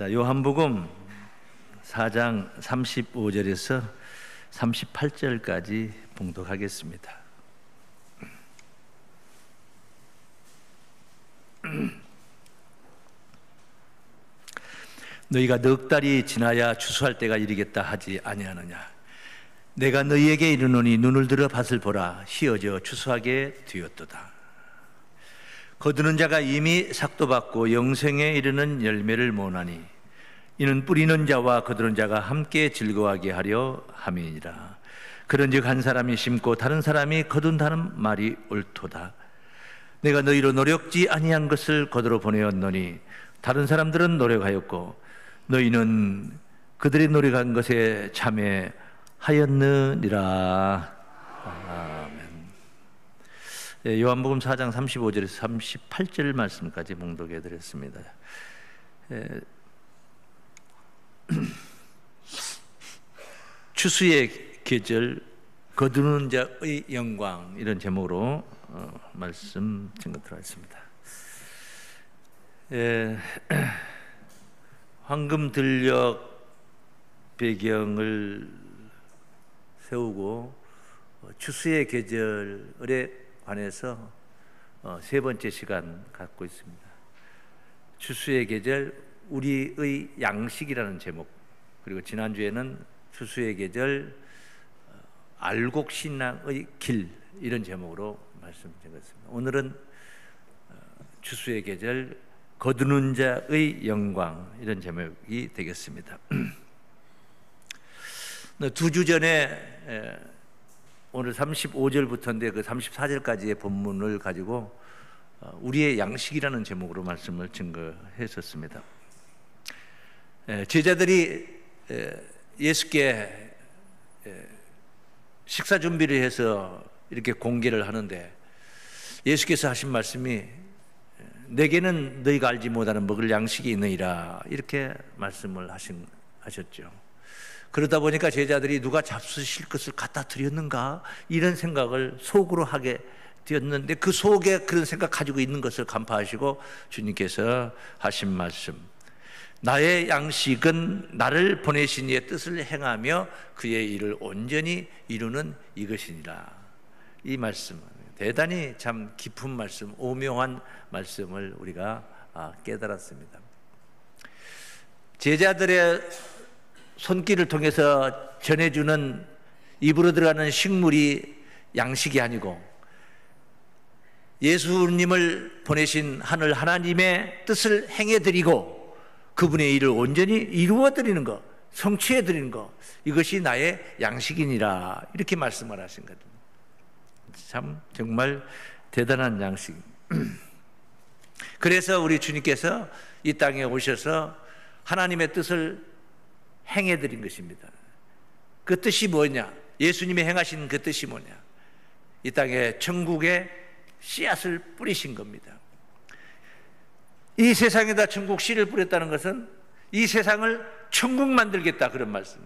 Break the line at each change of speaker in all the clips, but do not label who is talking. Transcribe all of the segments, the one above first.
요한복음 4장 35절에서 38절까지 봉독하겠습니다. 너희가 넉 달이 지나야 추수할 때가 이르겠다 하지 아니하느냐. 내가 너희에게 이르노니 눈을 들어 밭을 보라. 희어져 추수하게 되었도다. 거두는 자가 이미 삭도 받고 영생에 이르는 열매를 모으나니 이는 뿌리는 자와 거두는 자가 함께 즐거워하게 하려 함이니라. 그런즉 한 사람이 심고 다른 사람이 거둔다는 말이 옳도다. 내가 너희로 노력지 아니한 것을 거두러 보내었노니 다른 사람들은 노력하였고 너희는 그들이 노력한 것에 참여하였느니라. 요한복음 4장 35절에서 38절 말씀까지 봉독해 드렸습니다. 추수의 계절, 거두는 자의 영광, 이런 제목으로 말씀 증거 들어있습니다. 황금 들녘 배경을 세우고 추수의 계절에 관해서 세 번째 시간 갖고 있습니다. 추수의 계절, 우리의 양식이라는 제목, 그리고 지난주에는 추수의 계절, 알곡신앙의 길, 이런 제목으로 말씀드렸습니다. 오늘은 추수의 계절, 거두는 자의 영광, 이런 제목이 되겠습니다. 두 주 전에 오늘 35절부터인데 그 34절까지의 본문을 가지고 우리의 양식이라는 제목으로 말씀을 증거했었습니다. 제자들이 예수께 식사 준비를 해서 이렇게 공개를 하는데 예수께서 하신 말씀이 내게는 너희가 알지 못하는 먹을 양식이 있느니라, 이렇게 말씀을 하셨죠. 그러다 보니까 제자들이 누가 잡수실 것을 갖다 드렸는가, 이런 생각을 속으로 하게 되었는데 그 속에 그런 생각 가지고 있는 것을 간파하시고 주님께서 하신 말씀, 나의 양식은 나를 보내신 이의 뜻을 행하며 그의 일을 온전히 이루는 이것이니라. 이 말씀, 대단히 참 깊은 말씀, 오묘한 말씀을 우리가 깨달았습니다. 제자들의 손길을 통해서 전해주는 입으로 들어가는 식물이 양식이 아니고 예수님을 보내신 하늘 하나님의 뜻을 행해드리고 그분의 일을 온전히 이루어드리는 것, 성취해드리는 것, 이것이 나의 양식이니라, 이렇게 말씀을 하신 거죠. 참 정말 대단한 양식. 그래서 우리 주님께서 이 땅에 오셔서 하나님의 뜻을 행해드린 것입니다. 그 뜻이 뭐냐? 예수님이 행하신 그 뜻이 뭐냐? 이 땅에 천국의 씨앗을 뿌리신 겁니다. 이 세상에다 천국 씨를 뿌렸다는 것은 이 세상을 천국 만들겠다, 그런 말씀.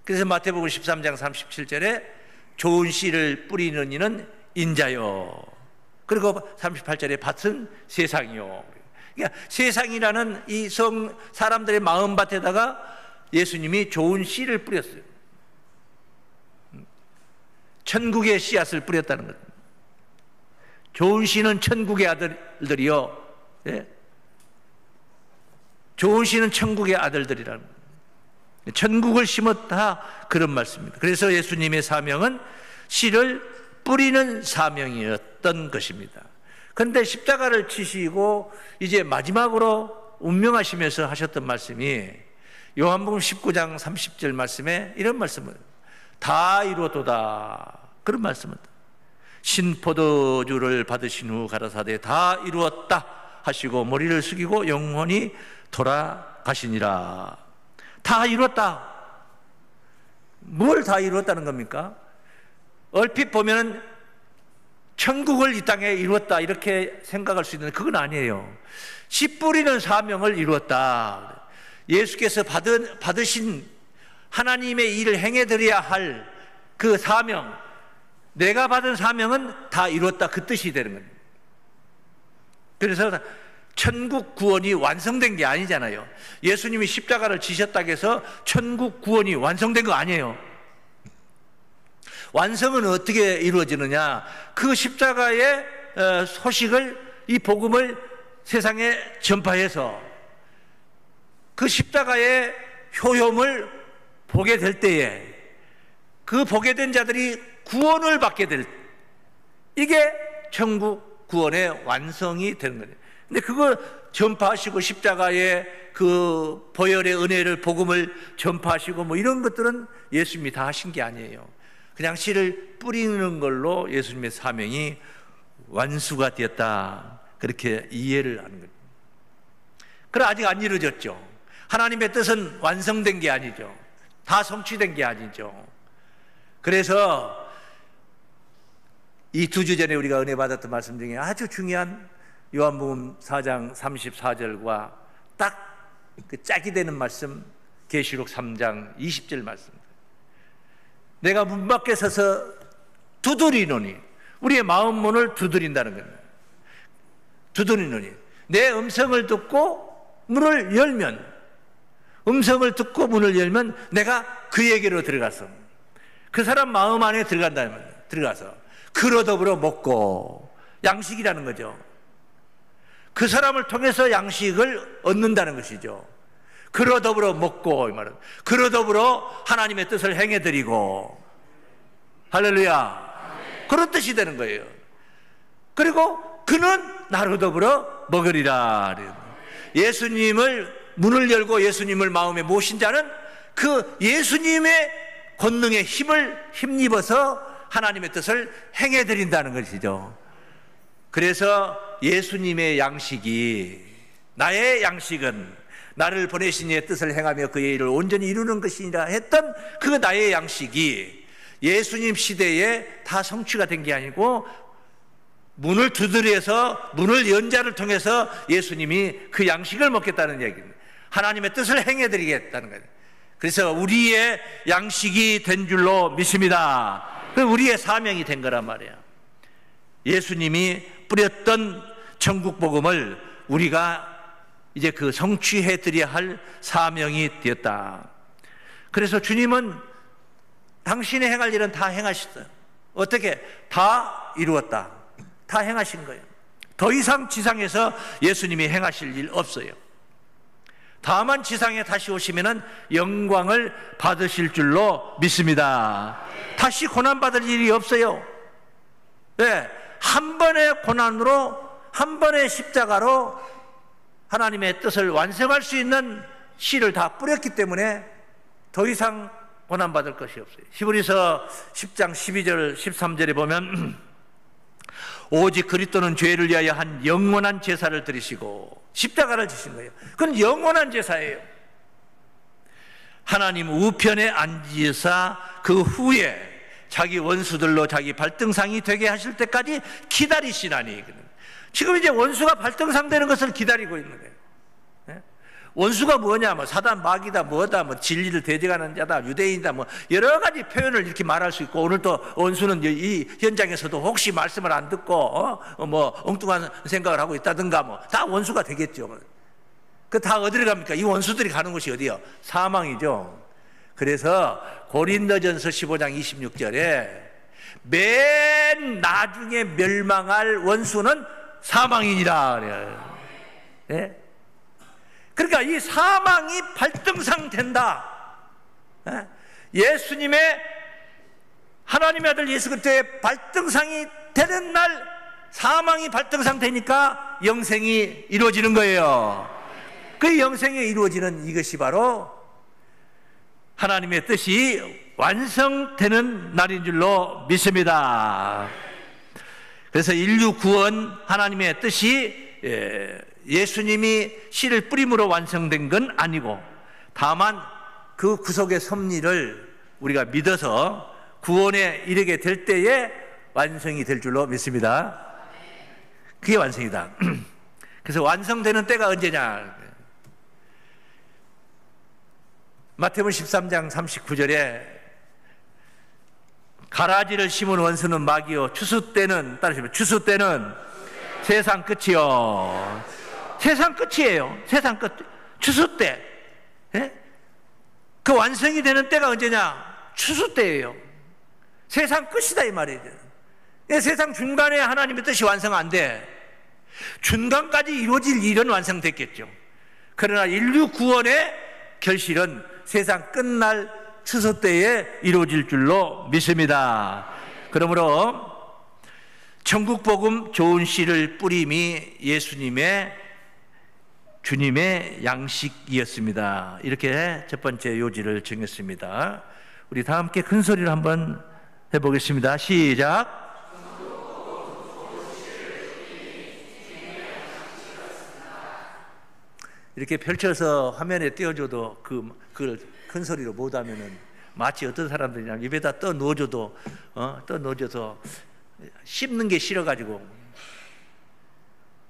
그래서 마태복음 13장 37절에 좋은 씨를 뿌리는 이는 인자요, 그리고 38절에 밭은 세상이요. 그러니까 세상이라는 이 사람들의 마음밭에다가 예수님이 좋은 씨를 뿌렸어요. 천국의 씨앗을 뿌렸다는 것. 좋은 씨는 천국의 아들들이요. 예? 좋은 씨는 천국의 아들들이라는 거예요. 천국을 심었다, 그런 말씀입니다. 그래서 예수님의 사명은 씨를 뿌리는 사명이었던 것입니다. 그런데 십자가를 치시고 이제 마지막으로 운명하시면서 하셨던 말씀이 요한복음 19장 30절 말씀에 이런 말씀을, 다 이루었도다, 그런 말씀을, 신포도주를 받으신 후 가라사대 다 이루었다 하시고 머리를 숙이고 영원히 돌아가시니라. 다 이루었다. 뭘 다 이루었다는 겁니까? 얼핏 보면 천국을 이 땅에 이루었다, 이렇게 생각할 수 있는데 그건 아니에요. 씨 뿌리는 사명을 이루었다. 예수께서 받으신 하나님의 일을 행해드려야 할 그 사명, 내가 받은 사명은 다 이루었다, 그 뜻이 되는 겁니다. 그래서 천국 구원이 완성된 게 아니잖아요. 예수님이 십자가를 지셨다고 해서 천국 구원이 완성된 거 아니에요. 완성은 어떻게 이루어지느냐? 그 십자가의 소식을, 이 복음을 세상에 전파해서 그 십자가의 효험을 보게 될 때에 그 보게 된 자들이 구원을 받게 될, 이게 천국 구원의 완성이 되는 거예요. 근데 그걸 전파하시고 십자가의 그 보혈의 은혜를, 복음을 전파하시고 뭐 이런 것들은 예수님이 다 하신 게 아니에요. 그냥 씨를 뿌리는 걸로 예수님의 사명이 완수가 되었다, 그렇게 이해를 하는 거예요. 그러나 아직 안 이루어졌죠. 하나님의 뜻은 완성된 게 아니죠. 다 성취된 게 아니죠. 그래서 이 2주 전에 우리가 은혜 받았던 말씀 중에 아주 중요한 요한복음 4장 34절과 딱 그 짝이 되는 말씀, 계시록 3장 20절 말씀. 내가 문 밖에 서서 두드리노니, 우리의 마음 문을 두드린다는 겁니다. 두드리노니, 내 음성을 듣고 문을 열면, 음성을 듣고 문을 열면 내가 그에게로 들어가서, 그 사람 마음 안에 들어간다면, 들어가서 그로 더불어 먹고, 양식이라는 거죠. 그 사람을 통해서 양식을 얻는다는 것이죠. 그로 더불어 먹고, 이 말은 그로 더불어 하나님의 뜻을 행해드리고, 할렐루야, 그런 뜻이 되는 거예요. 그리고 그는 나로 더불어 먹으리라. 예수님을, 문을 열고 예수님을 마음에 모신 자는 그 예수님의 권능의 힘을 힘입어서 하나님의 뜻을 행해드린다는 것이죠. 그래서 예수님의 양식이, 나의 양식은 나를 보내신 이의 뜻을 행하며 그의 일을 온전히 이루는 것이니라 했던 그 나의 양식이 예수님 시대에 다 성취가 된 게 아니고, 문을 두드려서 문을 연 자를 통해서 예수님이 그 양식을 먹겠다는 얘기입니다. 하나님의 뜻을 행해드리겠다는 거예요. 그래서 우리의 양식이 된 줄로 믿습니다. 그 우리의 사명이 된 거란 말이에요. 예수님이 뿌렸던 천국 복음을 우리가 이제 그 성취해 드려야 할 사명이 되었다. 그래서 주님은 당신이 행할 일은 다 행하셨어요. 어떻게? 다 이루었다. 다 행하신 거예요. 더 이상 지상에서 예수님이 행하실 일 없어요. 다만 지상에 다시 오시면은 영광을 받으실 줄로 믿습니다. 다시 고난받을 일이 없어요. 네, 한 번의 고난으로, 한 번의 십자가로 하나님의 뜻을 완성할 수 있는 씨를 다 뿌렸기 때문에 더 이상 고난받을 것이 없어요. 히브리서 10장 12절 13절에 보면 오직 그리스도는 죄를 위하여 한 영원한 제사를 드리시고 십자가를 지신 거예요. 그건 영원한 제사예요. 하나님 우편에 앉으사 그 후에 자기 원수들로 자기 발등상이 되게 하실 때까지 기다리시나니, 지금 이제 원수가 발등상 되는 것을 기다리고 있는 거예요. 원수가 뭐냐, 뭐 사단 마귀다, 뭐다, 뭐 진리를 대적하는 자다, 유대인이다, 뭐 여러 가지 표현을 이렇게 말할 수 있고, 오늘 또 원수는 이 현장에서도 혹시 말씀을 안 듣고 뭐 엉뚱한 생각을 하고 있다든가, 뭐 다 원수가 되겠죠. 그 다 어디로 갑니까? 이 원수들이 가는 곳이 어디요? 사망이죠. 그래서 고린도전서 15장 26절에 맨 나중에 멸망할 원수는 사망이니라 그래요. 네? 그러니까 이 사망이 발등상 된다. 예수님의, 하나님의 아들 예수 그리스도의 발등상이 되는 날 사망이 발등상 되니까 영생이 이루어지는 거예요. 그 영생이 이루어지는 이것이 바로 하나님의 뜻이 완성되는 날인 줄로 믿습니다. 그래서 인류 구원, 하나님의 뜻이 예수님이 씨를 뿌림으로 완성된 건 아니고, 다만 그 구속의 섭리를 우리가 믿어서 구원에 이르게 될 때에 완성이 될 줄로 믿습니다. 그게 완성이다. 그래서 완성되는 때가 언제냐? 마태복음 13장 39절에 가라지를 심은 원수는 마귀요 추수 때는, 따르시면 추수 때는 세상 끝이요. 세상 끝이에요. 세상 끝. 추수 때. 예? 그 완성이 되는 때가 언제냐? 추수 때예요. 세상 끝이다 이 말이에요. 세상 중간에 하나님의 뜻이 완성 안 돼. 중간까지 이루어질 일은 완성됐겠죠. 그러나 인류 구원의 결실은 세상 끝날 추수 때에 이루어질 줄로 믿습니다. 그러므로 천국 복음 좋은 씨를 뿌림이 예수님의 주님의 양식이었습니다. 이렇게 첫 번째 요지를 정했습니다. 우리 다 함께 큰 소리로 한번 해보겠습니다. 시작. 이렇게 펼쳐서 화면에 띄워줘도 그걸 큰 소리로 못하면은 마치 어떤 사람들이냐 입에다 떠 넣어줘도 떠 넣어줘서 씹는 게 싫어가지고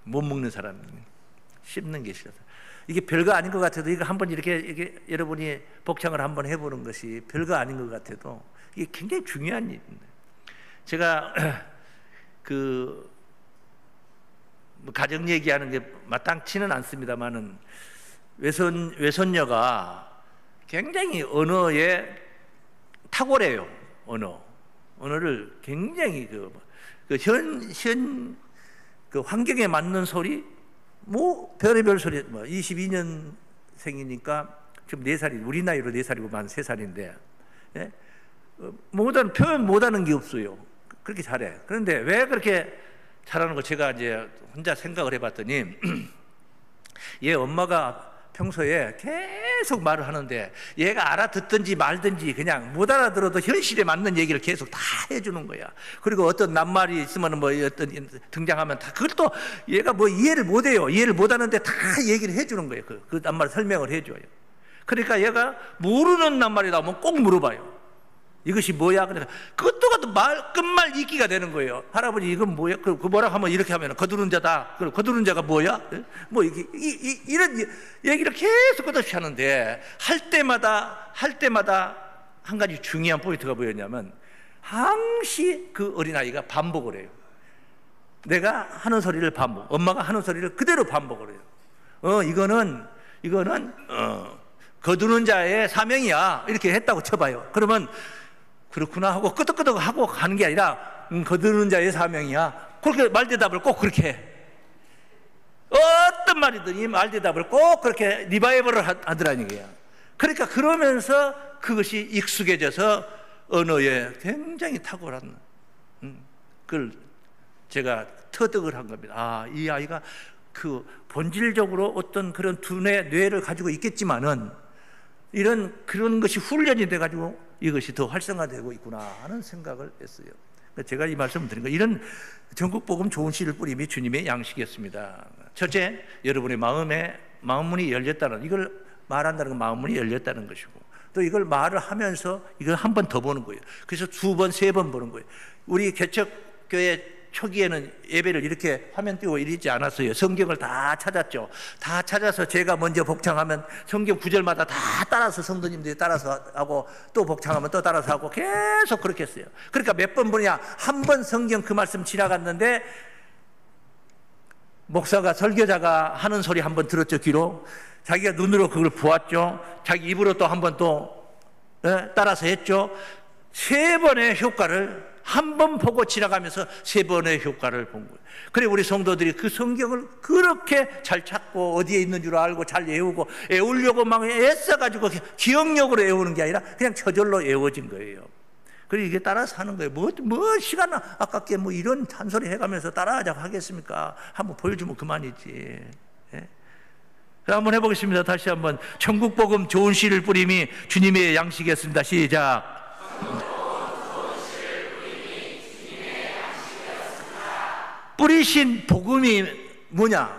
못 먹는 사람, 씹는 게 싫어서. 이게 별거 아닌 것 같아도 이거 한번 이렇게 여러분이 복창을 한번 해보는 것이 별거 아닌 것 같아도 이게 굉장히 중요한 일입니다. 제가 가정 얘기하는 게 마땅치는 않습니다만은 외손녀가 굉장히 언어에 탁월해요. 언어를 굉장히 그 환경에 맞는 소리, 뭐 별의별 소리, 22년생이니까 지금 4살이 우리 나이로 4살이고 만 3살인데, 예? 표현 못하는 게 없어요. 그렇게 잘해. 그런데 왜 그렇게 잘하는 거 제가 이제 혼자 생각을 해봤더니 얘 엄마가 평소에 계속 말을 하는데 얘가 알아듣든지 말든지 그냥 못 알아들어도 현실에 맞는 얘기를 계속 다 해주는 거야. 그리고 어떤 낱말이 있으면 뭐 어떤 등장하면 다 그걸 또 얘가 뭐 이해를 못해요. 이해를 못하는데 다 얘기를 해주는 거예요. 그 낱말 설명을 해줘요. 그러니까 얘가 모르는 낱말이 나오면 꼭 물어봐요. 이것이 뭐야? 그러니까 그것도 끝말 잇기가 되는 거예요. 할아버지 이건 뭐야? 그 뭐라고 하면 이렇게 하면 거두는 자다. 그럼 거두는 자가 뭐야? 뭐 이런 얘기를 계속 끝없이 하는데 할 때마다 한 가지 중요한 포인트가 뭐였냐면 항시 그 어린아이가 반복을 해요. 내가 하는 소리를 엄마가 하는 소리를 그대로 반복을 해요. 이거는 거두는 자의 사명이야. 이렇게 했다고 쳐봐요. 그러면 그렇구나 하고 끄덕끄덕 하고 가는 게 아니라 거두는 자의 사명이야. 그렇게 말대답을 꼭 그렇게 해. 어떤 말이든 이 말대답을 꼭 그렇게 리바이벌을 하더라는 거야. 그러니까 그러면서 그것이 익숙해져서 언어에 굉장히 탁월한 그걸 제가 터득을 한 겁니다. 이 아이가 그 본질적으로 어떤 그런 두뇌 뇌를 가지고 있겠지만은 그런 것이 훈련이 돼가지고 이것이 더 활성화되고 있구나 하는 생각을 했어요. 제가 이 말씀을 드린 거예요. 이런 전국복음 좋은 씨를 뿌림이 주님의 양식이었습니다. 첫째, 여러분의 마음문이 열렸다는, 이걸 말한다는 건 마음문이 열렸다는 것이고, 또 이걸 말을 하면서 이걸 한 번 더 보는 거예요. 그래서 2번, 3번 보는 거예요. 우리 개척교회 초기에는 예배를 이렇게 화면 띄고 이러지 않았어요. 성경을 다 찾았죠. 다 찾아서 제가 먼저 복창하면 성경 구절마다 다 따라서 성도님들이 따라서 하고 또 복창하면 또 따라서 하고 계속 그렇게 했어요. 그러니까 몇 번 보냐? 한 번 성경 그 말씀 지나갔는데 목사가 설교자가 하는 소리 한 번 들었죠. 귀로. 자기가 눈으로 그걸 보았죠. 자기 입으로 또 한 번 또 따라서 했죠. 3번의 효과를 한 번 보고 지나가면서 3번의 효과를 본 거예요. 그래 우리 성도들이 그 성경을 그렇게 잘 찾고 어디에 있는 줄 알고 잘 외우려고 막 애써가지고 기억력으로 외우는 게 아니라 그냥 저절로 외워진 거예요. 그리고 이게 따라서 하는 거예요. 뭐 시간 아깝게 뭐 이런 잔소리 해가면서 따라하자고 하겠습니까? 한번 보여주면 그만이지. 예? 한번 해보겠습니다. 다시 한번. 천국복음 좋은 씨를 뿌림이 주님의 양식이었습니다. 시작. 뿌리신 복음이 뭐냐?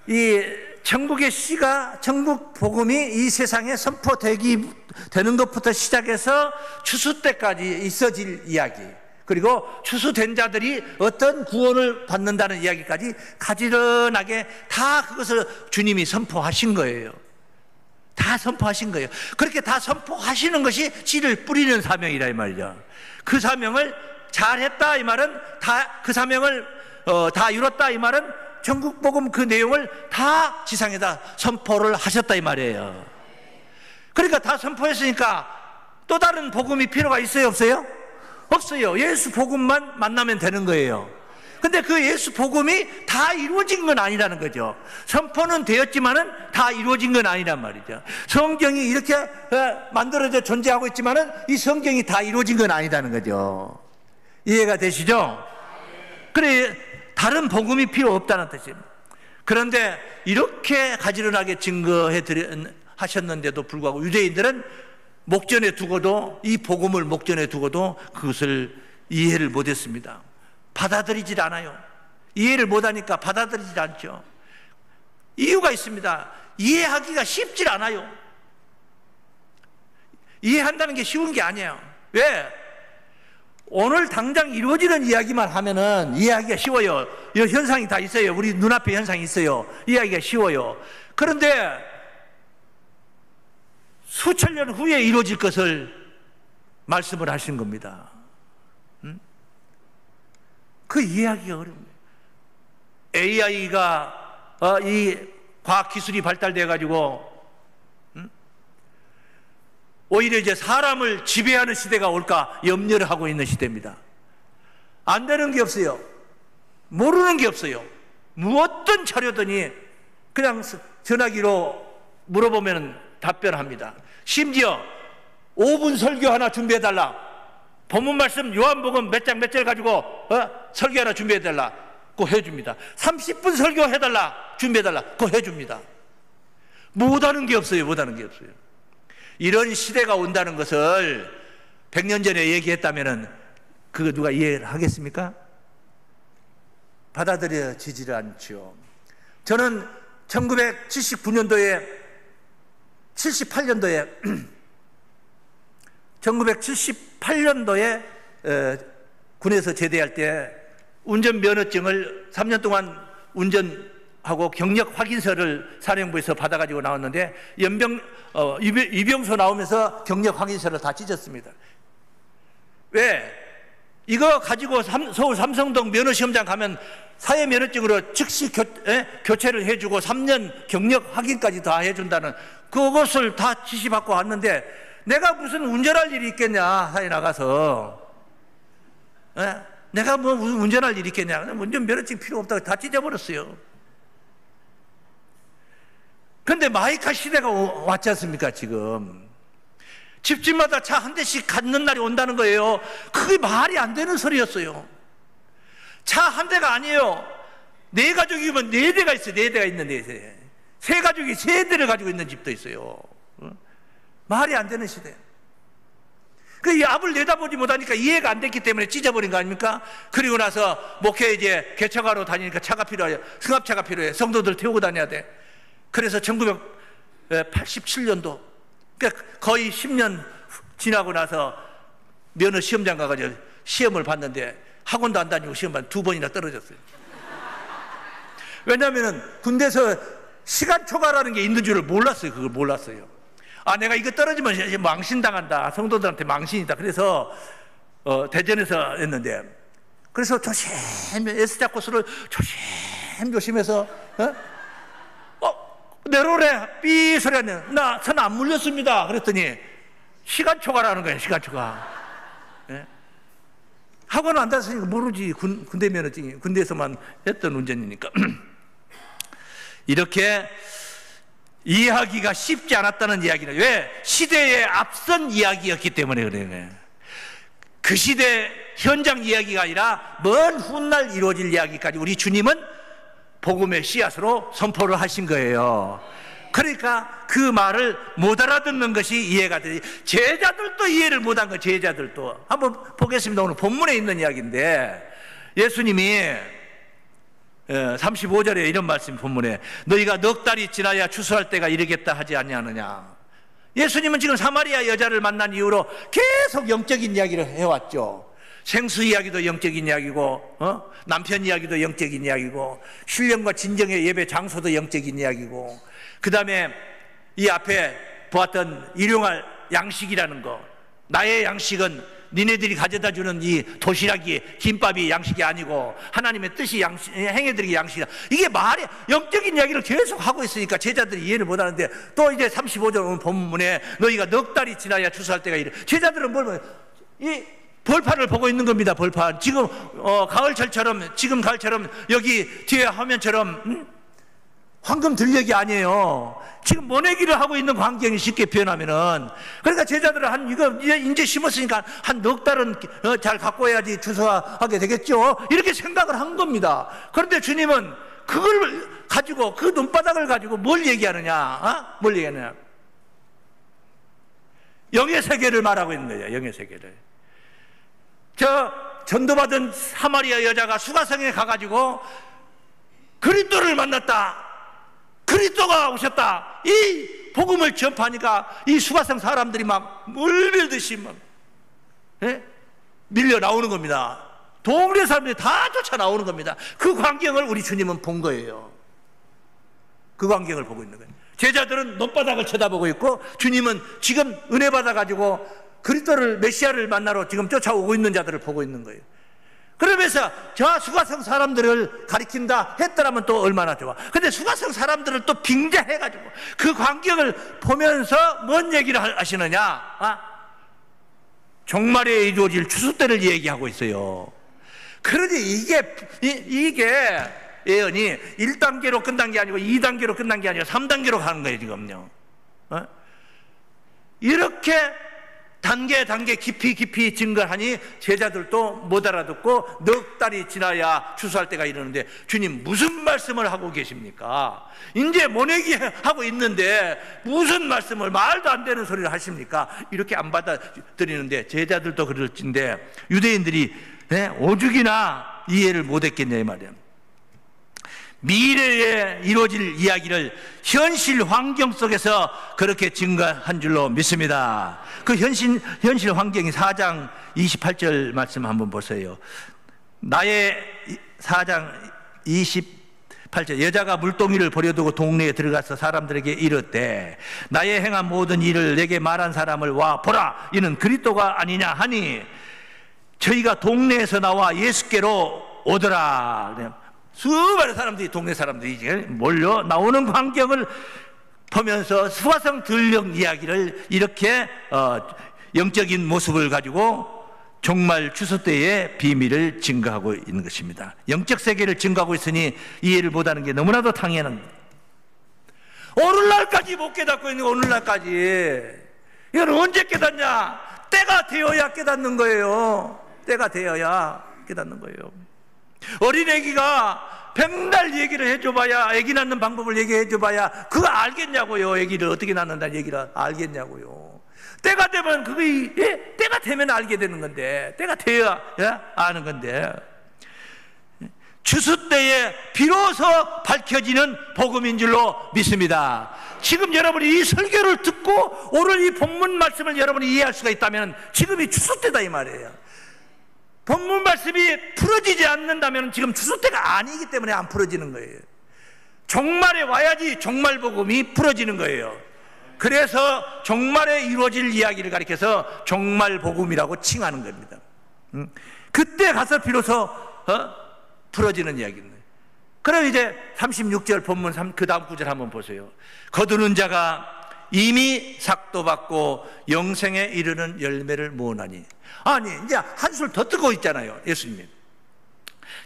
이 천국의 씨가, 천국 복음이 이 세상에 선포되는 것부터 시작해서 추수 때까지 있어질 이야기, 그리고 추수된 자들이 어떤 구원을 받는다는 이야기까지 가지런하게 다 그것을 주님이 선포하신 거예요. 다 선포하신 거예요. 그렇게 다 선포하시는 것이 씨를 뿌리는 사명이라 이 말이죠. 그 사명을 잘했다 이 말은 그 사명을 다 이뤘다 이 말은 전국복음 그 내용을 다 지상에다 선포를 하셨다 이 말이에요. 그러니까 다 선포했으니까 또 다른 복음이 필요가 있어요, 없어요? 없어요. 예수 복음만 만나면 되는 거예요. 근데 그 예수 복음이 다 이루어진 건 아니라는 거죠. 선포는 되었지만은 다 이루어진 건 아니란 말이죠. 성경이 이렇게 만들어져 존재하고 있지만은 이 성경이 다 이루어진 건 아니라는 거죠. 이해가 되시죠? 그래, 다른 복음이 필요 없다는 뜻입니다. 그런데 이렇게 가지런하게 하셨는데도 불구하고 유대인들은 목전에 두고도, 이 복음을 목전에 두고도 그것을 이해를 못했습니다. 받아들이질 않아요. 이해를 못하니까 받아들이질 않죠. 이유가 있습니다. 이해하기가 쉽질 않아요. 이해한다는 게 쉬운 게 아니에요. 왜? 오늘 당장 이루어지는 이야기만 하면은 이해하기가 쉬워요. 이 현상이 다 있어요. 우리 눈앞에 현상이 있어요. 이해하기가 쉬워요. 그런데 수천 년 후에 이루어질 것을 말씀을 하신 겁니다. 그 이해하기가 어려워요. AI가 이 과학기술이 발달돼 가지고 오히려 이제 사람을 지배하는 시대가 올까 염려를 하고 있는 시대입니다. 안 되는 게 없어요. 모르는 게 없어요. 무엇든 자료더니 그냥 전화기로 물어보면 답변합니다. 심지어 5분 설교 하나 준비해달라. 본문 말씀 요한복음 몇 장 몇 절 가지고 설교 하나 준비해달라. 그거 해줍니다. 30분 설교해달라. 준비해달라. 그거 해줍니다. 못하는 게 없어요. 못하는 게 없어요. 이런 시대가 온다는 것을 100년 전에 얘기했다면 그거 누가 이해를 하겠습니까? 받아들여지질 않죠. 저는 1978년도에 1978년도에 군에서 제대할 때 운전면허증을 3년 동안 운전하고 경력 확인서를 사령부에서 받아가지고 나왔는데 이병소 나오면서 경력 확인서를 다 찢었습니다. 왜? 이거 가지고 서울 삼성동 면허시험장 가면 사회면허증으로 즉시 교체를 해주고 3년 경력 확인까지 다 해준다는 그것을 다 지시받고 왔는데 내가 무슨 운전할 일이 있겠냐, 사회 나가서. 내가 뭐 운전할 일이 있겠냐. 운전면허증 필요 없다고 다 찢어버렸어요. 그런데 마이카 시대가 왔지 않습니까, 지금. 집집마다 차 한 대씩 갖는 날이 온다는 거예요. 그게 말이 안 되는 소리였어요. 차 한 대가 아니에요. 4가족이면 4대가 있어요. 4대가 있는 4대. 3가족이 3대를 가지고 있는 집도 있어요. 말이 안 되는 시대. 그 앞을 내다보지 못하니까 이해가 안 됐기 때문에 찢어버린 거 아닙니까? 그리고 나서 목회 이제 개척하러 다니니까 차가 필요해요. 승합차가 필요해. 성도들 태우고 다녀야 돼. 그래서 1987년도, 그러니까 거의 10년 지나고 나서 면허 시험장 가가지고 시험을 봤는데 학원도 안 다니고 시험 봤는데 2번이나 떨어졌어요. 왜냐하면 군대에서 시간 초과라는 게 있는 줄을 몰랐어요. 그걸 몰랐어요. 내가 이거 떨어지면 망신당한다. 성도들한테 망신이다. 그래서 대전에서 했는데, 그래서 S자 코스를 조심해서 내려오래. 삐 소리가 나. 나 선 안 물렸습니다. 그랬더니 시간 초과라는 거예요. 시간 초과. 학원 안 다녔으니까 모르지. 군대 면허증이 군대에서만 했던 운전이니까. 이렇게 이해하기가 쉽지 않았다는 이야기는 왜? 시대에 앞선 이야기였기 때문에 그래요. 그 시대 현장 이야기가 아니라 먼 훗날 이루어질 이야기까지 우리 주님은 복음의 씨앗으로 선포를 하신 거예요. 그러니까 그 말을 못 알아듣는 것이 이해가 되지. 제자들도 이해를 못한 거예요. 제자들도. 한번 보겠습니다. 오늘 본문에 있는 이야기인데 예수님이 35절에 이런 말씀 본문에 너희가 넉 달이 지나야 추수할 때가 이르겠다 하지 아니하느냐. 예수님은 지금 사마리아 여자를 만난 이후로 계속 영적인 이야기를 해왔죠. 생수 이야기도 영적인 이야기고 남편 이야기도 영적인 이야기고 신령과 진정의 예배 장소도 영적인 이야기고 그 다음에 이 앞에 보았던 일용할 양식이라는 거, 나의 양식은 니네들이 가져다 주는 이 도시락이, 김밥이 양식이 아니고 하나님의 뜻이 행해드리기 양식이다. 이게 말이 영적인 이야기를 계속 하고 있으니까 제자들이 이해를 못하는데, 또 이제 35절 본문에 너희가 넉 달이 지나야 추수할 때가 이래. 제자들은 이 벌판을 보고 있는 겁니다. 벌판. 지금 가을철처럼, 지금 가을처럼 여기 뒤에 화면처럼 황금 들녘이 아니에요. 지금 모내기를 하고 있는 광경이 쉽게 표현하면은. 그러니까 제자들은 이거 이제 심었으니까 한 넉 달은 잘 갖고 와야지 추수하게 되겠죠, 이렇게 생각을 한 겁니다. 그런데 주님은 그걸 가지고, 그 눈바닥을 가지고 뭘 얘기하느냐? 뭘 얘기하느냐? 영의 세계를 말하고 있는 거예요. 영의 세계를. 전도받은 사마리아 여자가 수가성에 가가지고 그리스도를 만났다, 그리스도가 오셨다, 이 복음을 전파하니까 이 수가성 사람들이 막 물밀듯이 막 밀려 나오는 겁니다. 동네 사람들이 다 쫓아 나오는 겁니다. 그 광경을 우리 주님은 본 거예요. 그 광경을 보고 있는 거예요. 제자들은 논바닥을 쳐다보고 있고, 주님은 지금 은혜 받아가지고 그리스도를, 메시아를 만나러 지금 쫓아오고 있는 자들을 보고 있는 거예요. 그러면서 저 수가성 사람들을 가리킨다 했더라면 또 얼마나 좋아. 근데 수가성 사람들을 또 빙자해가지고 그 광경을 보면서 뭔 얘기를 하시느냐? 종말에 이루어질 추수 때를 얘기하고 있어요. 그러니 이게 예언이 1단계로 끝난 게 아니고 2단계로 끝난 게 아니라 3단계로 가는 거예요, 지금요. 이렇게 단계 깊이 증거하니 제자들도 못 알아듣고 넉 달이 지나야 추수할 때가 이르는데, 주님 무슨 말씀을 하고 계십니까? 이제 모내기 하고 있는데 무슨 말씀을, 말도 안 되는 소리를 하십니까? 이렇게 안 받아들이는데, 제자들도 그럴진데 유대인들이 오죽이나 이해를 못했겠냐 이 말이에요. 미래에 이루어질 이야기를 현실 환경 속에서 그렇게 증거한 줄로 믿습니다. 그 현실 환경이 4장 28절 말씀 한번 보세요. 나의 4장 28절, 여자가 물동이를 버려두고 동네에 들어가서 사람들에게 이르되 나의 행한 모든 일을 내게 말한 사람을 와 보라, 이는 그리스도가 아니냐 하니 저희가 동네에서 나와 예수께로 오더라. 수많은 사람들이, 동네 사람들이 이제 몰려 나오는 광경을 보면서 수가성 들녘 이야기를 이렇게 영적인 모습을 가지고 종말 추수 때의 비밀을 증거하고 있는 것입니다. 영적 세계를 증거하고 있으니 이해를 못하는 게 너무나도 당연한, 오늘날까지 못 깨닫고 있는 거, 오늘날까지. 이건 언제 깨닫냐? 때가 되어야 깨닫는 거예요. 때가 되어야 깨닫는 거예요. 어린애기가 백날 얘기를 해줘봐야, 애기 낳는 방법을 얘기해줘봐야 그거 알겠냐고요. 애기를 어떻게 낳는다는 얘기를 알겠냐고요. 때가 되면 때가 되면 알게 되는 건데, 때가 되어야 아는 건데, 추수 때에 비로소 밝혀지는 복음인 줄로 믿습니다. 지금 여러분이 이 설교를 듣고 오늘 이 본문 말씀을 여러분이 이해할 수가 있다면 지금이 추수 때다 이 말이에요. 본문 말씀이 풀어지지 않는다면 지금 추수 때가 아니기 때문에 안 풀어지는 거예요. 종말에 와야지 종말 복음이 풀어지는 거예요. 그래서 종말에 이루어질 이야기를 가리켜서 종말 복음이라고 칭하는 겁니다. 그때 가서 비로소 풀어지는 이야기입니다. 그럼 이제 36절 본문 그 다음 구절 한번 보세요. 거두는 자가 이미 삭도 받고 영생에 이르는 열매를 모으나니. 아니, 이제 한술 더 뜨고 있잖아요, 예수님.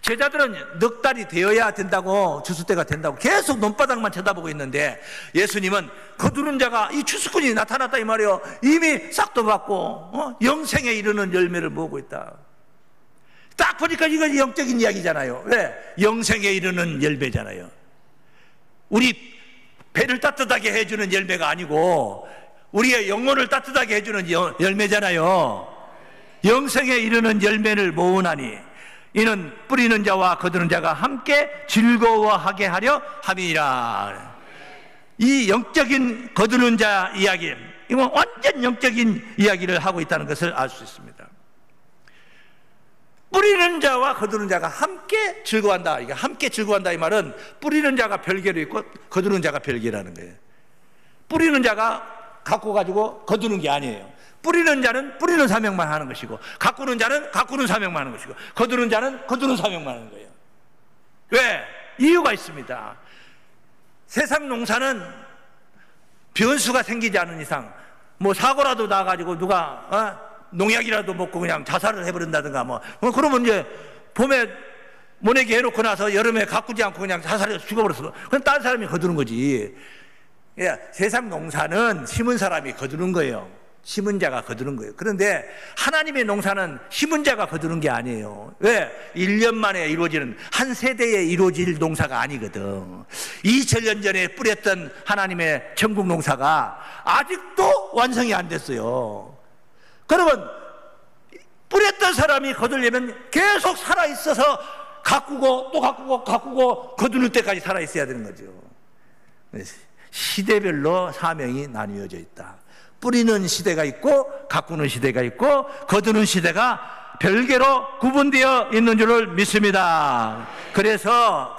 제자들은 넉 달이 되어야 된다고, 추수 때가 된다고 계속 논바닥만 쳐다보고 있는데, 예수님은 거두는 자가, 이 추수꾼이 나타났다 이 말이에요. 이미 싹도 받고 영생에 이르는 열매를 모으고 있다. 딱 보니까 이건 영적인 이야기잖아요. 왜? 영생에 이르는 열매잖아요. 우리 배를 따뜻하게 해주는 열매가 아니고 우리의 영혼을 따뜻하게 해주는 열매잖아요. 영생에 이르는 열매를 모으나니 이는 뿌리는 자와 거두는 자가 함께 즐거워하게 하려 함이니라. 이 영적인 거두는 자 이야기, 이건 완전 영적인 이야기를 하고 있다는 것을 알 수 있습니다. 뿌리는 자와 거두는 자가 함께 즐거워한다. 이게 함께 즐거워한다 이 말은 뿌리는 자가 별개로 있고 거두는 자가 별개라는 거예요. 뿌리는 자가 갖고 가지고 거두는 게 아니에요. 뿌리는 자는 뿌리는 사명만 하는 것이고, 가꾸는 자는 가꾸는 사명만 하는 것이고, 거두는 자는 거두는 사명만 하는 거예요. 왜? 이유가 있습니다. 세상 농사는 변수가 생기지 않은 이상, 뭐 사고라도 나가지고 누가 농약이라도 먹고 그냥 자살을 해버린다든가 뭐 그러면 이제 봄에 모내기 해놓고 나서 여름에 가꾸지 않고 그냥 자살해서 죽어버렸어. 그럼 다른 사람이 거두는 거지. 예, 세상 농사는 심은 사람이 거두는 거예요. 심은 자가 거두는 거예요. 그런데 하나님의 농사는 심은 자가 거두는 게 아니에요. 왜? 1년 만에 이루어지는, 한 세대에 이루어질 농사가 아니거든. 2000년 전에 뿌렸던 하나님의 천국 농사가 아직도 완성이 안 됐어요. 그러면 뿌렸던 사람이 거두려면 계속 살아있어서 가꾸고 또 가꾸고 거두는 때까지 살아있어야 되는 거죠. 시대별로 사명이 나뉘어져 있다. 뿌리는 시대가 있고 가꾸는 시대가 있고 거두는 시대가 별개로 구분되어 있는 줄을 믿습니다. 그래서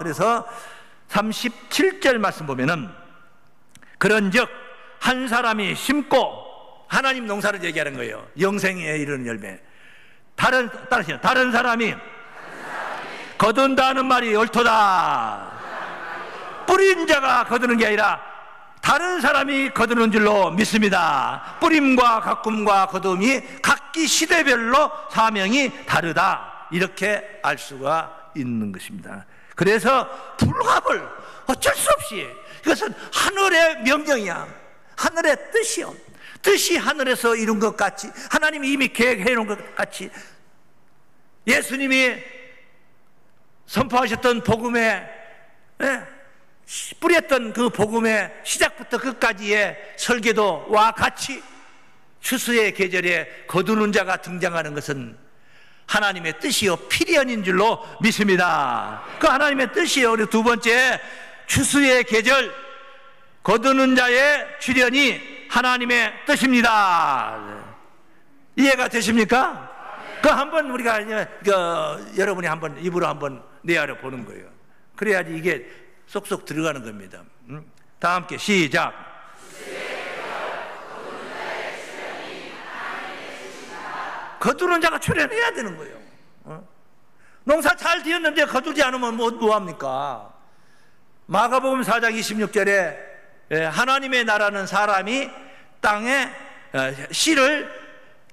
37절 말씀 보면은, 그런즉 한 사람이 심고, 하나님 농사를 얘기하는 거예요. 영생에 이르는 열매. 다른 사람이 거둔다는 말이 옳도다. 뿌린 자가 거두는 게 아니라 다른 사람이 거두는 줄로 믿습니다. 뿌림과 가꿈과 거둠이 각기 시대별로 사명이 다르다, 이렇게 알 수가 있는 것입니다. 그래서 불합을 어쩔 수 없이, 이것은 하늘의 명령이야. 하늘의 뜻이요. 뜻이 하늘에서 이룬 것 같이, 하나님이 이미 계획해 놓은 것 같이, 예수님이 선포하셨던 복음에, 뿌렸던 그 복음의 시작부터 끝까지의 설계도와 같이 추수의 계절에 거두는 자가 등장하는 것은 하나님의 뜻이요 필연인 줄로 믿습니다. 그 하나님의 뜻이요. 그리고 두 번째, 추수의 계절, 거두는 자의 출현이 하나님의 뜻입니다. 이해가 되십니까? 그 한번 우리가 여러분이 한번 입으로 한번 내알아 보는 거예요. 그래야지 이게 쏙쏙 들어가는 겁니다. 다 함께 시작. 거두는 자가 출현해야 되는 거예요. 농사 잘 지었는데 거두지 않으면 뭐합니까? 마가복음 4장 26절에 하나님의 나라는 사람이 씨를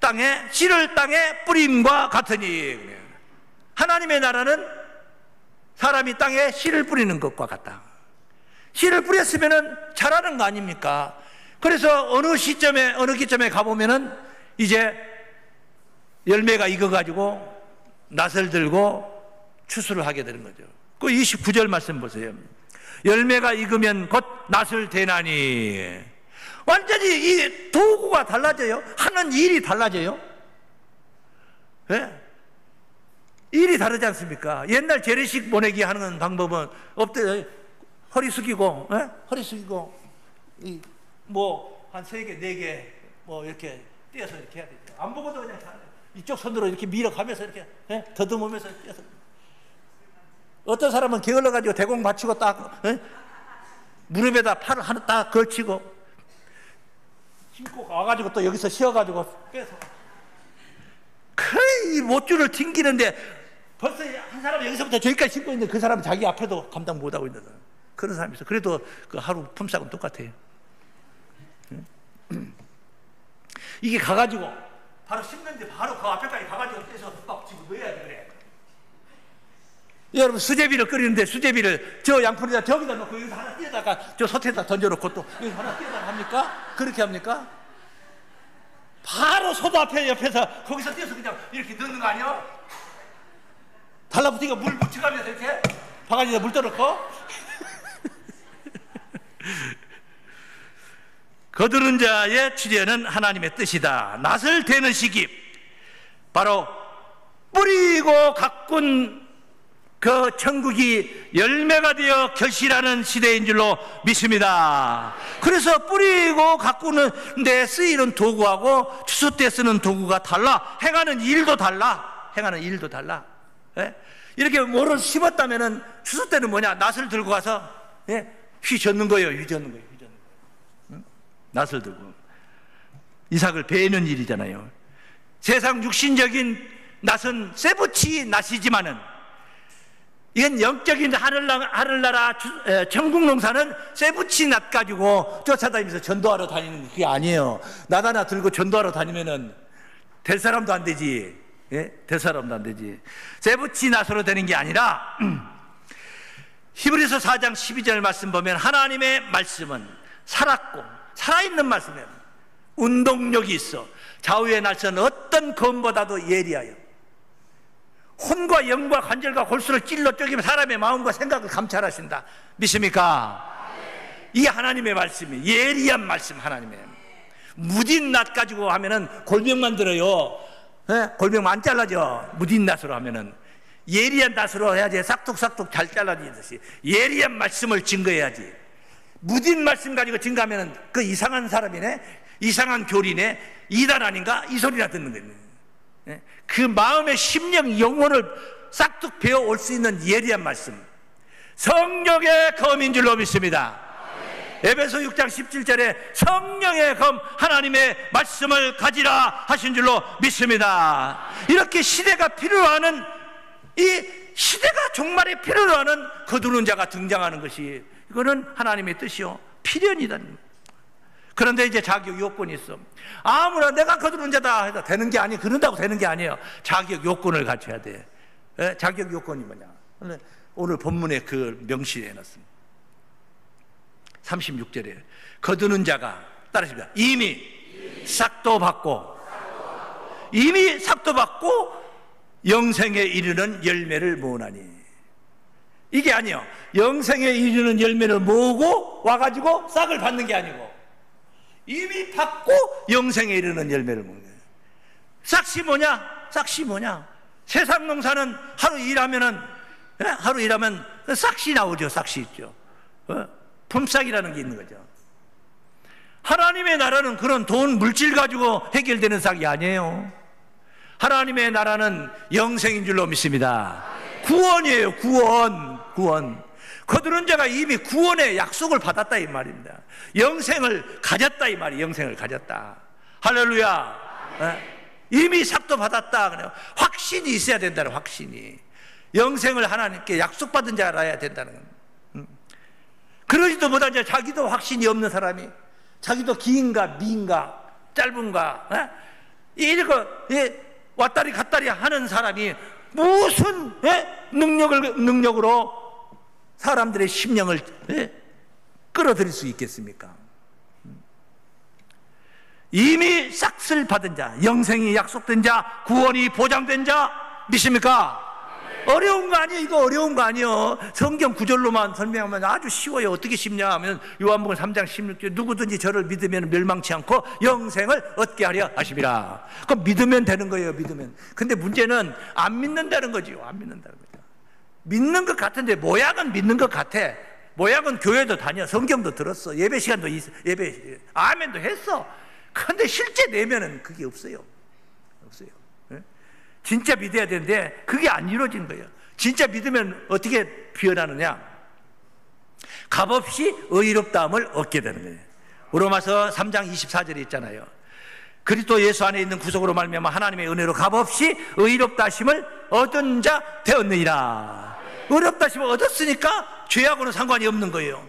땅에 뿌림과 같으니, 하나님의 나라는 사람이 땅에 씨를 뿌리는 것과 같다. 씨를 뿌렸으면 자라는 거 아닙니까? 그래서 어느 기점에 가보면은 이제 열매가 익어가지고 낫을 들고 추수를 하게 되는 거죠. 그 29절 말씀 보세요. 열매가 익으면 곧 낫을 대나니. 완전히 이 도구가 달라져요. 하는 일이 달라져요. 네? 일이 다르지 않습니까? 옛날 재래식 모내기 하는 방법은 허리 숙이고, 허리 숙이고, 한 3개, 4개, 이렇게 떼어서 이렇게 해야 되죠. 안 보고도 그냥 이쪽 손으로 이렇게 밀어가면서 이렇게, 더듬으면서 떼어서. 어떤 사람은 게을러가지고 대공 받치고 딱, 무릎에다 팔을 하나 딱 걸치고, 힘고 와가지고 또 여기서 쉬어가지고 빼서. 거의 못줄을 튕기는데 벌써 한 사람 여기서부터 저기까지 신고 있는데 그 사람은 자기 앞에도 감당 못하고 있는 그런 사람이 있어. 그래도 그 하루 품삯은 똑같아요. 이게 가가지고 바로 심는데 바로 그 앞에까지 가가지고 떼서 막 지금 넣어야지 그래. 여러분 수제비를 끓이는데 수제비를 저 양푼에다 저기다 놓고 여기서 하나 띄어다가 저 솥에다 던져놓고 또 여기 하나 띄어다가 합니까? 그렇게 합니까? 바로 소도 옆에서 거기서 띄어서 그냥 이렇게 넣는 거 아니야? 달라붙으니까 물 묻혀가면서 이렇게 바가지에다 물 떠놓고. 거두는 자의 출현은 하나님의 뜻이다. 낫을 대는 시기, 바로 뿌리고 가꾼 그 천국이 열매가 되어 결실하는 시대인 줄로 믿습니다. 그래서 뿌리고 가꾸는 데 쓰이는 도구하고 추수 때 쓰는 도구가 달라. 행하는 일도 달라. 예? 이렇게 뭐를 심었다면은 추수 때는 뭐냐? 낫을 들고 가서 휘젓는 거예요. 응? 낫을 들고. 이삭을 베는 일이잖아요. 세상 육신적인 낫은 쇠붙이 낫이지만은 이건 영적인 하늘나라 천국 농사는 쇠붙이 낫 가지고 쫓아다니면서 전도하러 다니는 그게 아니에요. 낫 하나 들고 전도하러 다니면은 될 사람도 안 되지. 예? 될 사람도 안 되지. 쇠붙이 낫으로 되는 게 아니라 히브리서 4장 12절 말씀 보면 하나님의 말씀은 살았고 살아있는 말씀이에요. 운동력이 있어. 좌우의 날선 어떤 검보다도 예리하여 혼과 영과 관절과 골수를 찔러 쪼개며 사람의 마음과 생각을 감찰하신다. 믿습니까? 이게 하나님의 말씀이에요. 예리한 말씀. 하나님의 무딘 낫 가지고 하면은 골병만 들어요. 예? 골병만 안 잘라져. 무딘 낫으로 하면은 예리한 낫으로 해야지 싹둑싹둑 잘 잘라지듯이 예리한 말씀을 증거해야지. 무딘 말씀 가지고 증거하면은 그 이상한 사람이네, 이상한 교리네, 이단 아닌가 이 소리나 듣는 거예요. 그 마음의 심령 영혼을 싹둑 베어올 수 있는 예리한 말씀, 성령의 검인 줄로 믿습니다. 에베소 6장 17절에 성령의 검 하나님의 말씀을 가지라 하신 줄로 믿습니다. 이렇게 시대가 필요로 하는, 이 시대가 종말에 필요로 하는 거두는 자가 등장하는 것이, 이거는 하나님의 뜻이요 필연이다. 그런데 이제 자격 요건이 있어. 아무나 내가 거두는 자다 해도 되는 게 아니에요. 그런다고 되는 게 아니에요. 자격 요건을 갖춰야 돼. 예? 자격 요건이 뭐냐? 오늘 본문에 그 명시해 놨습니다. 36절에 거두는 자가 따라하십니다. 이미 싹도 받고 이미 싹도 받고 영생에 이르는 열매를 모으나니. 이게 아니에요. 영생에 이르는 열매를 모으고 와가지고 싹을 받는 게 아니고 이미 받고 영생에 이르는 열매를 먹는 거예요. 싹이 뭐냐? 싹이 뭐냐? 세상 농사는 하루 일하면 싹이 나오죠. 싹이 있죠. 품삯이라는 게 있는 거죠. 하나님의 나라는 그런 돈, 물질 가지고 해결되는 싹이 아니에요. 하나님의 나라는 영생인 줄로 믿습니다. 구원이에요. 구원. 거두는 자가 이미 구원의 약속을 받았다 이 말입니다. 영생을 가졌다 이 말이에요. 영생을 가졌다. 할렐루야. 이미 삭도 받았다. 확신이 있어야 된다는, 확신이. 영생을 하나님께 약속받은 자라야 된다는 건. 그러지도 못하지. 자기도 확신이 없는 사람이, 자기도 긴가 민가 짧은가 이거 왔다리 갔다리 하는 사람이 무슨 능력으로 사람들의 심령을 끌어들일 수 있겠습니까? 이미 싹을 받은 자, 영생이 약속된 자, 구원이 보장된 자 믿습니까? 어려운 거 아니에요. 이거 어려운 거 아니에요. 성경 구절로만 설명하면 아주 쉬워요. 어떻게 쉽냐 하면 요한복음 3장 16절 누구든지 저를 믿으면 멸망치 않고 영생을 얻게 하려 하심이라. 그럼 믿으면 되는 거예요. 믿으면. 근데 문제는 안 믿는다는 거지요. 안 믿는다는 거죠. 믿는 것 같은데 모양은 믿는 것 같아. 모양은 교회도 다녀, 성경도 들었어, 예배 시간도 예배 아멘도 했어. 근데 실제 내면은 그게 없어요. 진짜 믿어야 되는데 그게 안 이루어진 거예요. 진짜 믿으면 어떻게 표현하느냐? 값없이 의롭다함을 얻게 되는 거예요. 로마서 3장 24절에 있잖아요. 그리스도 예수 안에 있는 구속으로 말미암아 하나님의 은혜로 값없이 의롭다 하심을 얻은 자 되었느니라. 의롭다 하심을 얻었으니까 죄하고는 상관이 없는 거예요.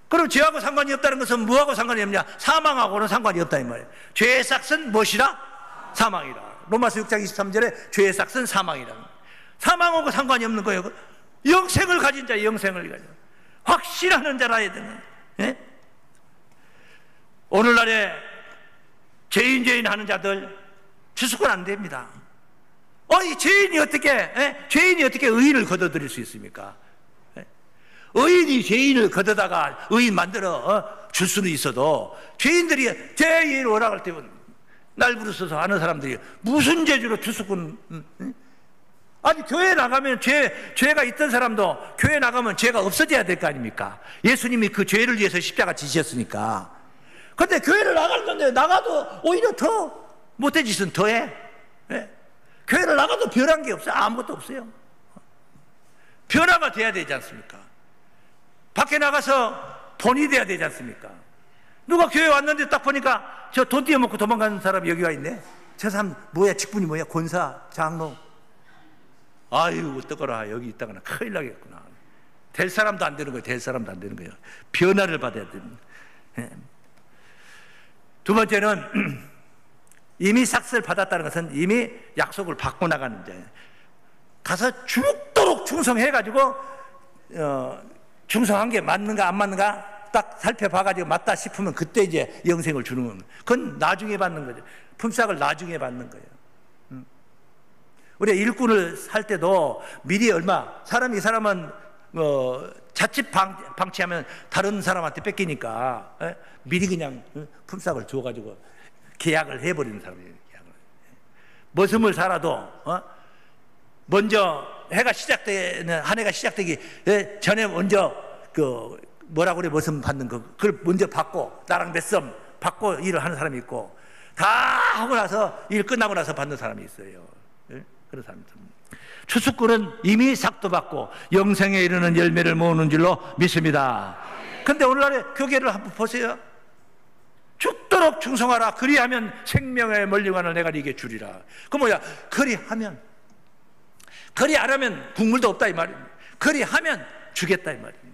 그럼 죄하고 상관이 없다는 것은 뭐하고 상관이 없냐? 사망하고는 상관이 없다 이 말이에요. 죄의 삭은 무엇이라? 사망이라. 로마서 6장 23절에 죄의 삭은 사망이라. 사망하고 상관이 없는 거예요. 영생을 가진 자, 영생을 가진 확신하는 자라야 되는. 예? 오늘날에 죄인 하는 자들 추수권 안 됩니다. 이 죄인이 어떻게 의인을 거둬들일 수 있습니까? 의인이 죄인을 거둬다가 의인 만들어 줄 수는 있어도 죄인들이 죄인 오락할 때는 날 부르셔서 하는 사람들이 무슨 죄주로 추수권? 아니 교회 나가면 죄가 있던 사람도 교회 나가면 죄가 없어져야 될 거 아닙니까? 예수님이 그 죄를 위해서 십자가 지셨으니까. 근데 교회를 나가는데 나가도 오히려 더 못된 짓은 더해. 교회를 나가도 변한 게 없어요. 아무것도 없어요. 변화가 돼야 되지 않습니까? 밖에 나가서 본이 돼야 되지 않습니까? 누가 교회 왔는데 딱 보니까 저 돈 띄어먹고 도망가는 사람이 여기 와 있네. 저 사람 뭐야? 직분이 뭐야? 권사, 장로. 아유 어떡하라, 여기 있다가는 큰일 나겠구나. 될 사람도 안 되는 거예요. 될 사람도 안 되는 거예요. 변화를 받아야 됩니다. 두 번째는 이미 삭스를 받았다는 것은 이미 약속을 받고 나가는 자예요. 가서 죽도록 충성해가지고 충성한 게 맞는가 안 맞는가 딱 살펴봐가지고 맞다 싶으면 그때 이제 영생을 주는 겁니다. 그건 나중에 받는 거죠. 품삯을 나중에 받는 거예요. 우리가 일꾼을 살 때도 미리 얼마, 이 사람은 자칫 방치하면 다른 사람한테 뺏기니까 미리 그냥 품삯을 줘가지고 계약을 해버리는 사람이에요. 머슴을 살아도 먼저 한 해가 시작되기 전에 먼저 뭐라고 그래, 머슴 받는 그걸 먼저 받고 나랑 몇섬 받고 일을 하는 사람이 있고, 다 하고 나서 일 끝나고 나서 받는 사람이 있어요. 그런 사람입니다. 추수꾼은 이미 삭도 받고 영생에 이르는 열매를 모으는 줄로 믿습니다. 근데 오늘날의 교계를 한번 보세요. 죽도록 충성하라. 그리하면 생명의 멀리관을 내가 네게 주리라. 그 뭐야? 그리하면, 그리 안 하면 국물도 없다 이 말입니다. 그리하면 주겠다 이 말입니다.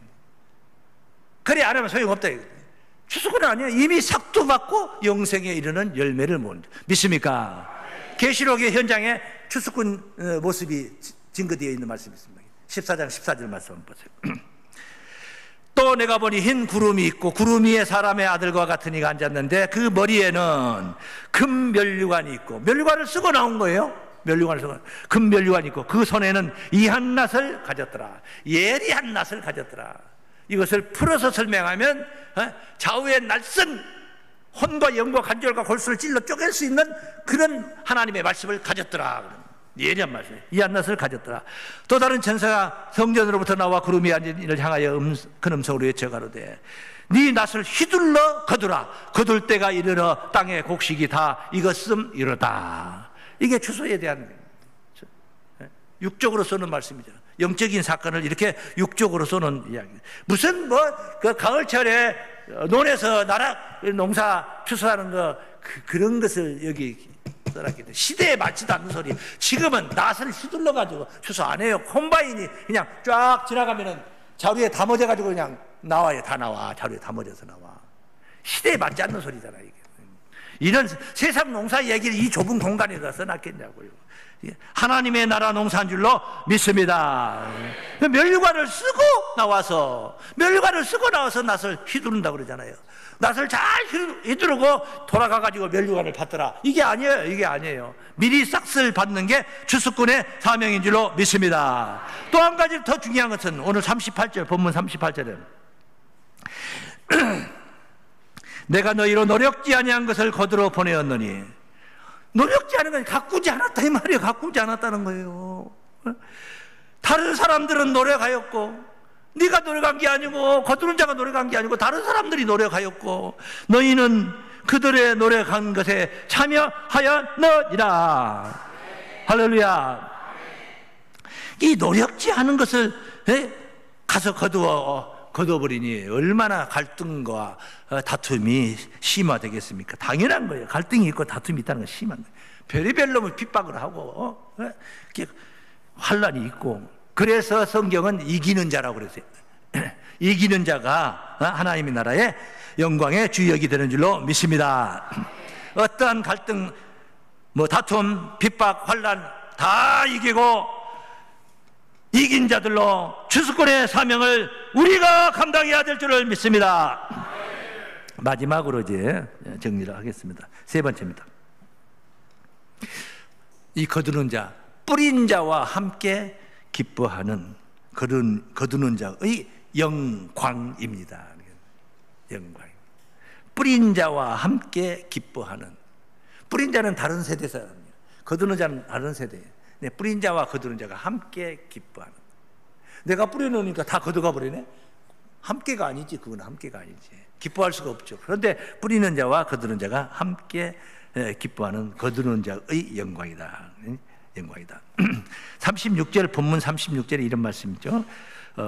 그리 안 하면 소용없다. 추수꾼은 아니에요. 이미 삭도 받고 영생에 이르는 열매를 모으는 줄. 믿습니까? 계시록의 현장에 추수꾼 모습이 증거되어 있는 말씀이 있습니다. 14장 14절 말씀 한번 보세요. 또 내가 보니 흰 구름이 있고 구름 위에 사람의 아들과 같은 이가 앉았는데 그 머리에는 금 면류관이 있고, 면류관을 쓰고 나온 거예요. 면류관을 쓰고, 금 면류관이 있고 그 손에는 이한 낫을 가졌더라. 예리한 낫을 가졌더라. 이것을 풀어서 설명하면 좌우의 날선 혼과 영과 관절과 골수를 찔러 쪼갤 수 있는 그런 하나님의 말씀을 가졌더라. 예리한 말씀이에요. 이 한낫을 가졌더라. 또 다른 천사가 성전으로부터 나와 구름이 앉은 이를 향하여 큰 음성으로 외쳐 가로되 네 낫을 휘둘러 거두라. 거둘 때가 이르러 땅의 곡식이 다 익었음 이르다. 이게 추수에 대한 육적으로 쏘는 말씀이죠. 영적인 사건을 이렇게 육적으로 쏘는 이야기. 무슨 그 가을철에 논에서 농사 추수하는 그런 것을 여기 써놨기 때문에 시대에 맞지도 않는 소리. 지금은 낫을 휘둘러 가지고 추수 안 해요. 콤바인이 그냥 쫙 지나가면은 자루에 담아져 가지고 그냥 나와요. 다 나와. 자루에 담아져서 나와. 시대에 맞지 않는 소리잖아요. 이게. 이런 세상 농사 얘기를 이 좁은 공간에다 써놨겠냐고요. 하나님의 나라 농사인 줄로 믿습니다. 면류관을 쓰고 나와서 낫을 휘두른다고 그러잖아요. 낫을 잘 휘두르고 돌아가가지고 면류관을 받더라. 이게 아니에요. 미리 싹쓸 받는 게 추수꾼의 사명인 줄로 믿습니다. 또 한 가지 더 중요한 것은 오늘 38절, 본문 38절에 내가 너희로 노력지 아니한 것을 거두러 보내었노니, 노력지 않은 건 가꾸지 않았다 이 말이에요. 가꾸지 않았다는 거예요. 다른 사람들은 노력하였고, 네가 노력한 게 아니고, 거두는 자가 노력한 게 아니고 다른 사람들이 노력하였고 너희는 그들의 노력한 것에 참여하였느니라. 할렐루야. 이 노력지 않은 것을 가서 거둬버리니 얼마나 갈등과 다툼이 심화되겠습니까? 당연한 거예요. 갈등이 있고 다툼이 있다는 건 심한 거예요. 별의별 놈을 핍박을 하고 환란이 있고. 그래서 성경은 이기는 자라고 그랬어요. 이기는 자가 하나님의 나라의 영광의 주역이 되는 줄로 믿습니다. 어떠한 갈등, 다툼, 핍박, 환란 다 이기고 이긴 자들로 추수꾼의 사명을 우리가 감당해야 될 줄을 믿습니다. 마지막으로 이제 정리를 하겠습니다. 세 번째입니다. 이 거두는 자, 뿌린 자와 함께 기뻐하는 거두는 자의 영광입니다. 영광. 뿌린 자와 함께 기뻐하는. 뿌린 자는 다른 세대 사람이에요. 거두는 자는 다른 세대예요. 뿌린 자와 거두는 자가 함께 기뻐하는. 내가 뿌려놓으니까 다 거두가 버리네? 함께가 아니지. 그건 함께가 아니지. 기뻐할 수가 없죠. 그런데 뿌리는 자와 거두는 자가 함께 기뻐하는 거두는 자의 영광이다. 영광이다. 36절, 본문 36절에 이런 말씀이죠.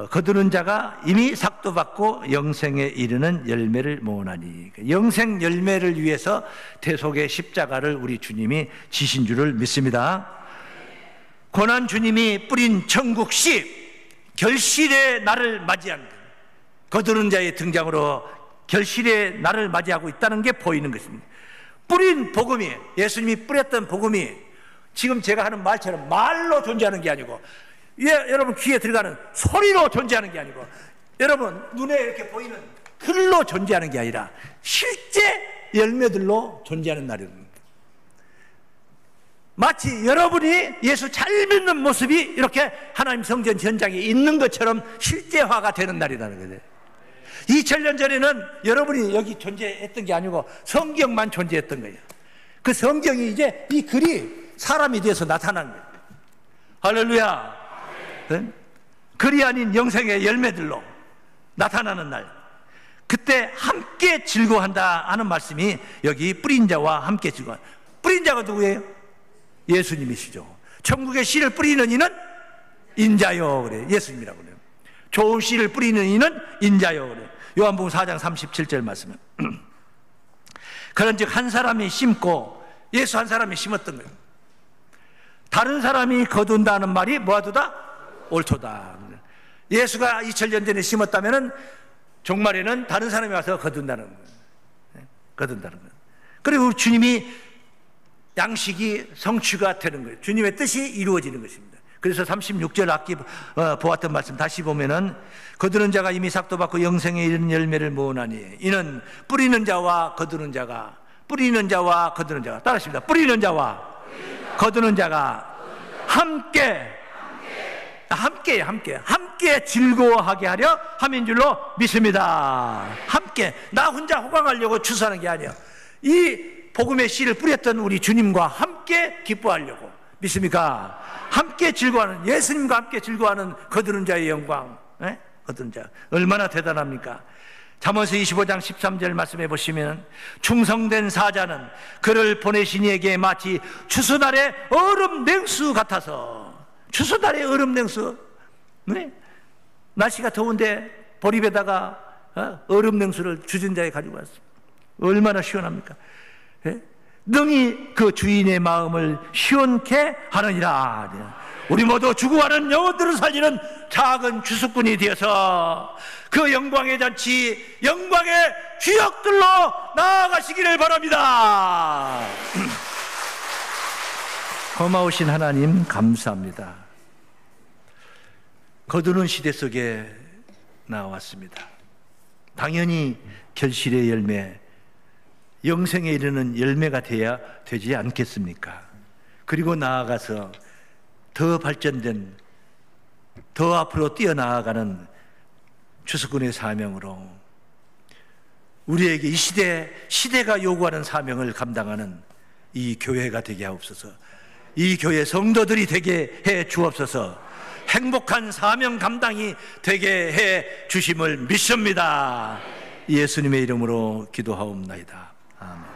거두는 자가 이미 삭도 받고 영생에 이르는 열매를 모으나니, 영생 열매를 위해서 대속의 십자가를 우리 주님이 지신 줄을 믿습니다. 고난 주님이 뿌린 천국 씨, 결실의 날을 맞이한 거두는 자의 등장으로 결실의 날을 맞이하고 있다는 게 보이는 것입니다. 뿌린 복음이, 예수님이 뿌렸던 복음이 지금 제가 하는 말처럼 말로 존재하는 게 아니고, 여러분 귀에 들어가는 소리로 존재하는 게 아니고, 여러분 눈에 이렇게 보이는 글로 존재하는 게 아니라 실제 열매들로 존재하는 날입니다. 마치 여러분이 예수 잘 믿는 모습이 이렇게 하나님 성전 현장에 있는 것처럼 실제화가 되는 날이라는 거죠. 2000년 전에는 여러분이 여기 존재했던 게 아니고 성경만 존재했던 거예요. 그 성경이 이제 이 글이 사람이 되어서 나타난 거예요. 할렐루야. 글이 아닌 영생의 열매들로 나타나는 날, 그때 함께 즐거워한다 하는 말씀이 여기 뿌린 자와 함께 즐거워한다. 뿌린 자가 누구예요? 예수님이시죠. 천국의 씨를 뿌리는 이는 인자요, 그래요. 예수님이라고 그래요. 좋은 씨를 뿌리는 이는 인자요, 그래요. 요한복음 4장 37절 말씀은 그런즉 한 사람이 심고, 예수 한 사람이 심었던 거예요. 다른 사람이 거둔다는 말이 뭐하도다? 옳도다. 예수가 2000년 전에 심었다면 종말에는 다른 사람이 와서 거둔다는 거예요. 거둔다는 거예요. 그리고 주님이 양식이 성취가 되는 거예요. 주님의 뜻이 이루어지는 것입니다. 그래서 36절 앞기 보았던 말씀 다시 보면은, 거두는 자가 이미 삭도 받고 영생에 이르는 열매를 모으나니 이는 뿌리는 자와 거두는 자가, 뿌리는 자와 거두는 자가, 따라하십니다. 뿌리는 자와 거두는 자가 함께 즐거워하게 하려 함인 줄로 믿습니다. 함께, 나 혼자 호강하려고 추수하는 게 아니에요. 이 복음의 씨를 뿌렸던 우리 주님과 함께 기뻐하려고, 믿습니까? 함께 즐거워하는, 예수님과 함께 즐거워하는 거두는 자의 영광, 거두는 자 얼마나 대단합니까? 잠언서 25장 13절 말씀해 보시면, 충성된 사자는 그를 보내신 이에게 마치 추수날의 얼음 냉수 같아서, 추수날의 얼음 냉수, 날씨가 더운데 보립에다가 얼음 냉수를 주전 자에 가지고 왔습니다. 얼마나 시원합니까? 능히 그 주인의 마음을 시원케 하느니라. 우리 모두 죽어가는 영혼들을 살리는 작은 주수꾼이 되어서 그 영광의 잔치, 영광의 주역들로 나아가시기를 바랍니다. 고마우신 하나님 감사합니다. 거두는 시대 속에 나왔습니다. 당연히 결실의 열매, 영생에 이르는 열매가 돼야 되지 않겠습니까? 그리고 나아가서 더 발전된, 더 앞으로 뛰어나아가는 주수꾼의 사명으로 우리에게 이 시대가 요구하는 사명을 감당하는 이 교회가 되게 하옵소서. 이 교회 성도들이 되게 해 주옵소서. 행복한 사명 감당이 되게 해 주심을 믿습니다. 예수님의 이름으로 기도하옵나이다. 아멘.